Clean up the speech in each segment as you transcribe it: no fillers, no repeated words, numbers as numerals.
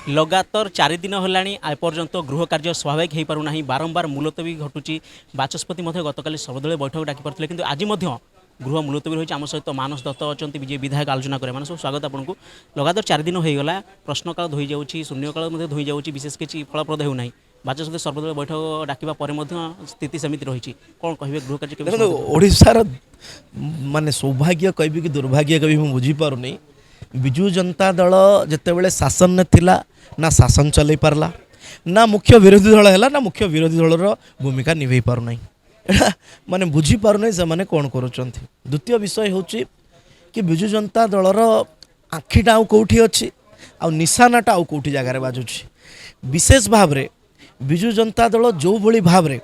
लगातार 4 दिन होलाणी एपर्यंत गृह कार्य स्वाभाविक हो पारना बारंबार मुलतवी घटुची बाचस्पति गतकाली सर्वदलीय बैठक डाकी पार्थिले किंतु आज गृह मुलतवी रही आम सहित मानस दत्त अच्छा विजय विधायक आलोचना करें सब स्वागत आपको लगातार 4 दिन होगा प्रश्नकाल धोई जाऊँगी शून्यकाल धोई जाऊँगी विशेष किसी फलप्रद होना बाचस्पति सर्वदलीय बैठक डाकिबा स्थिति सेमती रही कौन कहे गृह कार्य ओडिशार माने सौभाग्य कहि कि दुर्भाग्य कहि बुझीपार नहीं विजु जनता दल जितेबाला शासन में थिला ना शासन चलई पारला ना मुख्य विरोधी दल है ना मुख्य विरोधी दलर भूमिका निभे पारना एटा माने बुझी पारना से माने कौन करुँच। द्वितीय विषय हूँ कि विजु जनता दलर आखिटा आउ कौटी अच्छी आ निशानाटा आउ कौटी जगार बाजुची विशेष भाव रे विजु जनता दल जो भली भाव रे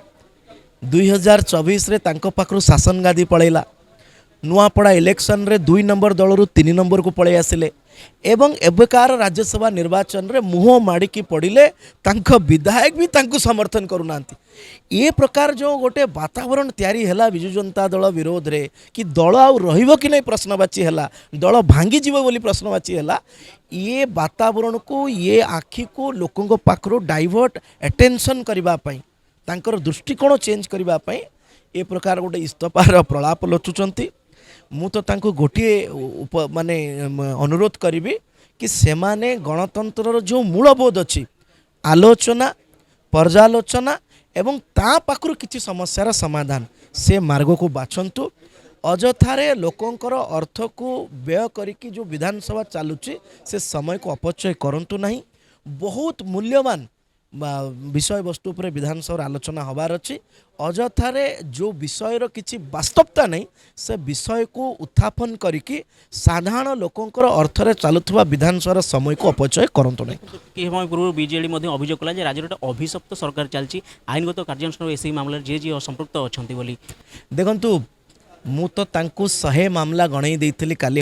2024 रे तांको पाखरु शासन गादी पलैला नुआपड़ा इलेक्शन रे 2 नंबर दल रु 3 नंबर को पलि आसिले एवं एबकार राज्यसभा निर्वाचन रे मुह माड़िकी पड़िले तांको विधायक भी तांको समर्थन करूनांती ये प्रकार जो गोटे वातावरण तैयारी हैला विजु जनता दल विरोध रे कि दल आउ रहिबो कि नहीं प्रश्नवाची हैला दल भांगी जीवो बोली प्रश्नवाची हैला ये वातावरण को ये आखि को लोकंको पाखरु डाइवर्ट अटेंशन करबा पई तांकर दृष्टिकोण चेंज करबा पई ए प्रकार गोटे इस्तफार प्रलाप लोचुचंती मु तो तांको गोटे माने अनुरोध करी कि सेमाने गणतंत्र जो मूलबोध अच्छी आलोचना पर्यालोचना एवं ता पाखरु किसी समस्यार समाधान से मार्ग को बाछंतु अजथारे लोकंकर अर्थ को व्यय करिकी जो विधानसभा चलुची से समय को अपचय करंतु नहीं बहुत मूल्यवान विषय वस्तु पर विधानसभा आलोचना हबार अच्छी अजथारे जो विषयर किसी वास्तवता नहीं से विषय को उत्थापन करिकी साधारण लोकंकर अर्थरे चलुवा विधानसभा समय को अपचय करंतु नहीं कि पूर्व बीजेडी अभियोग कला राज्य गोटे अभिशप्त सरकार चलती आईनगत कार्यानुष्ठान एसई मामला जे जी संपृक्त अच्छा बोली देखंतु मु तो तांको 100 मामला गणई देइथिली काली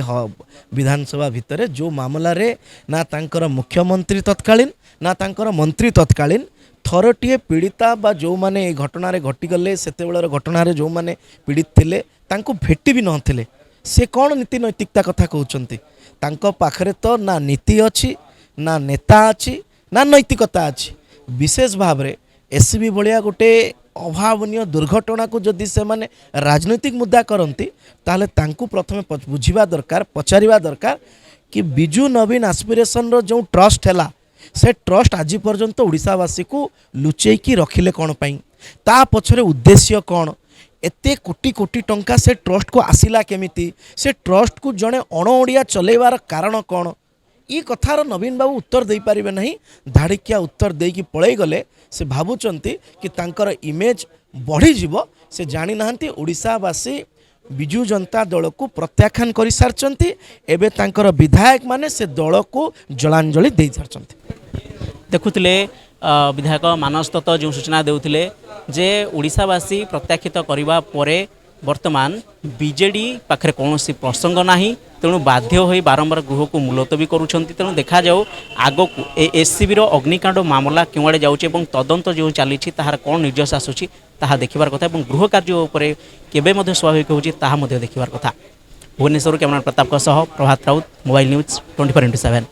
विधानसभा भितर जो मामला रे ना तांकर मुख्यमंत्री तत्कालीन ना तांकर मंत्री तत्कालीन थरटीए पीड़िता बा जो माने घटना रे घटी गले सेते बेलर घटना रे जो माने पीड़ित थिले तांको भेटी भी नथिले से कौन नीति नैतिकता कथा कहउचंती तांको पाखरे तो ना नीति अच्छी ना नेता अच्छी ना नैतिकता अच्छी विशेष भाव रे एसबी भलिया गोटे अभावनीय दुर्घटना को जदि से माने राजनैतिक मुद्दा करती ताहले तांकु प्रथमे बुझिबा दरकार पचारिबा दरकार कि बिजु नवीन एस्पिरेशन रो जो ट्रस्ट हैला से ट्रस्ट आज पर्यंत ओडिशावासी को लुचेकी रखिले कौन पाई ता पछरे उद्देश्य कौन एते कोटी कोटी टंका से ट्रस्ट को आसिला केमिति से ट्रस्ट को जड़े अण ओडिया चलेबार कारण कौन ये कथार नवीन बाबू उत्तर दे पारिबे नहीं धाड़िकिया उत्तर देकी पळै गले से भावुचंती कि तांकर इमेज बढ़ी जीवो से जानी नाहंती ओडिशावासी विजु जनता दल को प्रत्याख्यान कर सारचंती एबे तांकर विधायक माने से दल को जलांजलि दे सारचंती देखुले विधायक मानस दत्त जो सूचना देउथिले जे ओडिशावासी प्रत्याख्यित करबा परे वर्तमान बीजेडी पाखरे कौन प्रसंग नहीं तेणु बाध्य हो बारंबार गृह को मुलतवी करुँच तेणु देखा जाऊ आग को एससीबी अग्निकांड मामला क्यों जाऊँच तदंत जो चली ताहार कौन निर्देश आसूँ ताहा देखिबार कथा और गृह कार्य उपरे केबे मध्य स्वाभाविक होची ताहा मध्य देखिबार कथा। भुवनेश्वर कैमरा प्रताप प्रभात राउत मोबाइल न्यूज 24x7।